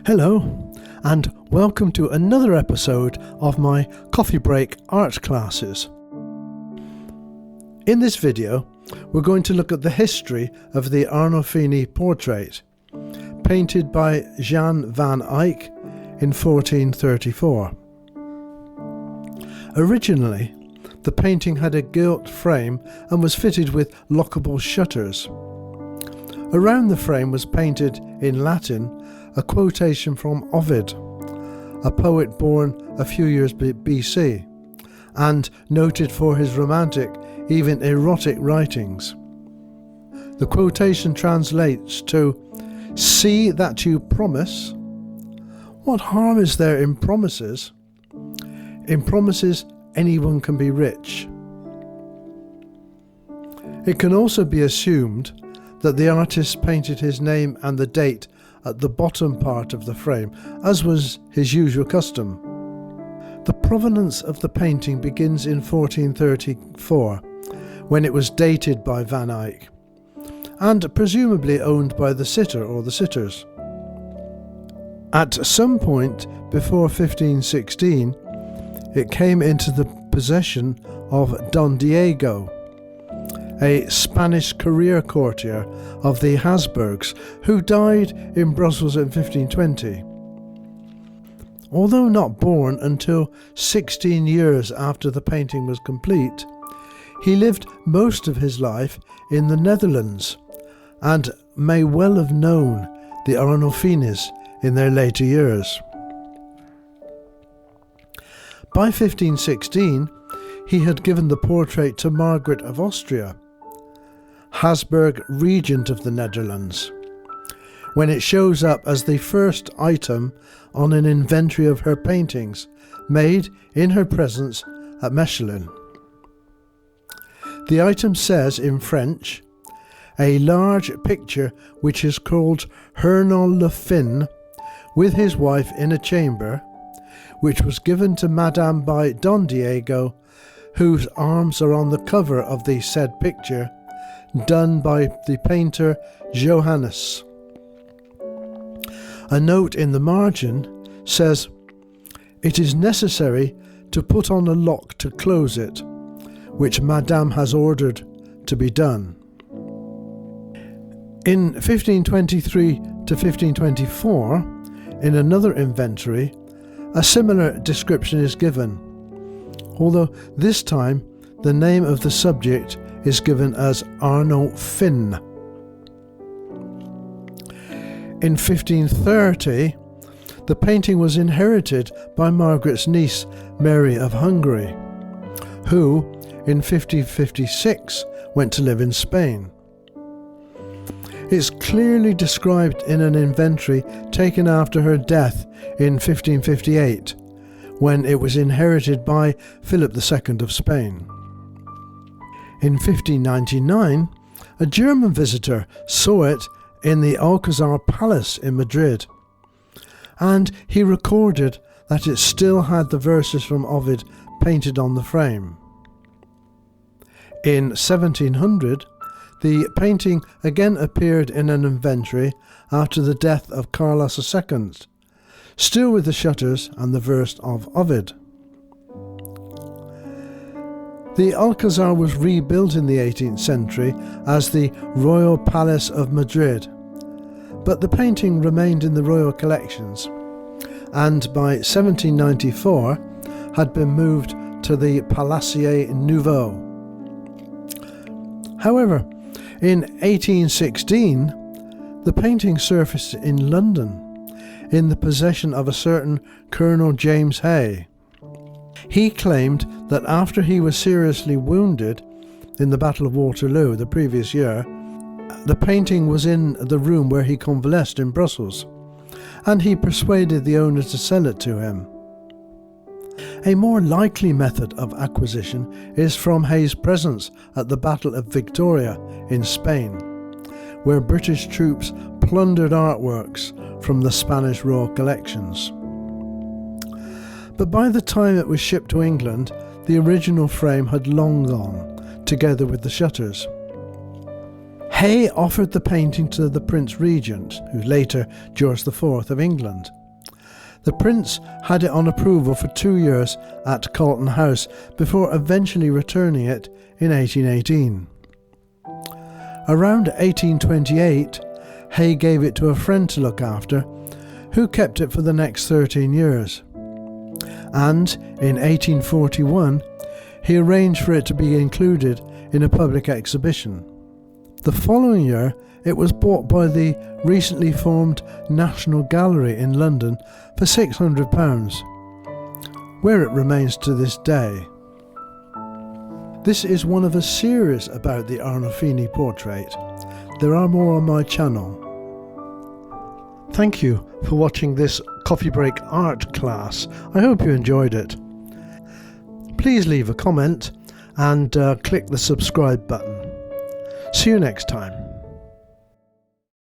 Hello, and welcome to another episode of my coffee break art classes. In this video, we're going to look at the history of the Arnolfini Portrait, painted by Jan van Eyck in 1434. Originally, the painting had a gilt frame and was fitted with lockable shutters. Around the frame was painted in Latin a quotation from Ovid, a poet born a few years BC, and noted for his romantic, even erotic writings. The quotation translates to, "See that you promise. What harm is there in promises? In promises, anyone can be rich." It can also be assumed that the artist painted his name and the date at the bottom part of the frame, as was his usual custom. The provenance of the painting begins in 1434, when it was dated by Van Eyck, and presumably owned by the sitter or the sitters. At some point before 1516, it came into the possession of Don Diego, a Spanish career courtier of the Habsburgs, who died in Brussels in 1520. Although not born until 16 years after the painting was complete, he lived most of his life in the Netherlands and may well have known the Arnolfinis in their later years. By 1516, he had given the portrait to Margaret of Austria, Habsburg regent of the Netherlands, when it shows up as the first item on an inventory of her paintings made in her presence at Mechlin. The item says in French, "A large picture which is called Arnolfini with his wife in a chamber, which was given to Madame by Don Diego, whose arms are on the cover of the said picture, done by the painter Johannes." A note in the margin says, "It is necessary to put on a lock to close it, which Madame has ordered to be done." In 1523 to 1524, in another inventory, a similar description is given, although this time the name of the subject is given as Arnolfini. In 1530, the painting was inherited by Margaret's niece, Mary of Hungary, who, in 1556, went to live in Spain. It's clearly described in an inventory taken after her death in 1558, when it was inherited by Philip II of Spain. In 1599, a German visitor saw it in the Alcazar Palace in Madrid, and he recorded that it still had the verses from Ovid painted on the frame. In 1700, the painting again appeared in an inventory after the death of Carlos II, still with the shutters and the verse of Ovid. The Alcazar was rebuilt in the 18th century as the Royal Palace of Madrid, but the painting remained in the royal collections, and by 1794 had been moved to the Palais Nouveau. However, in 1816, the painting surfaced in London, in the possession of a certain Colonel James Hay. He claimed that after he was seriously wounded in the Battle of Waterloo the previous year, the painting was in the room where he convalesced in Brussels, and he persuaded the owner to sell it to him. A more likely method of acquisition is from Hay's presence at the Battle of Victoria in Spain, where British troops plundered artworks from the Spanish royal collections. But by the time it was shipped to England, the original frame had long gone, together with the shutters. Hay offered the painting to the Prince Regent, who later George IV of England. The Prince had it on approval for 2 years at Carlton House before eventually returning it in 1818. Around 1828, Hay gave it to a friend to look after, who kept it for the next 13 years. And in 1841, he arranged for it to be included in a public exhibition. The following year, it was bought by the recently formed National Gallery in London for £600, where it remains to this day. This is one of a series about the Arnolfini Portrait. There are more on my channel. Thank you for watching this coffee break art class. I hope you enjoyed it. Please leave a comment and click the subscribe button. See you next time.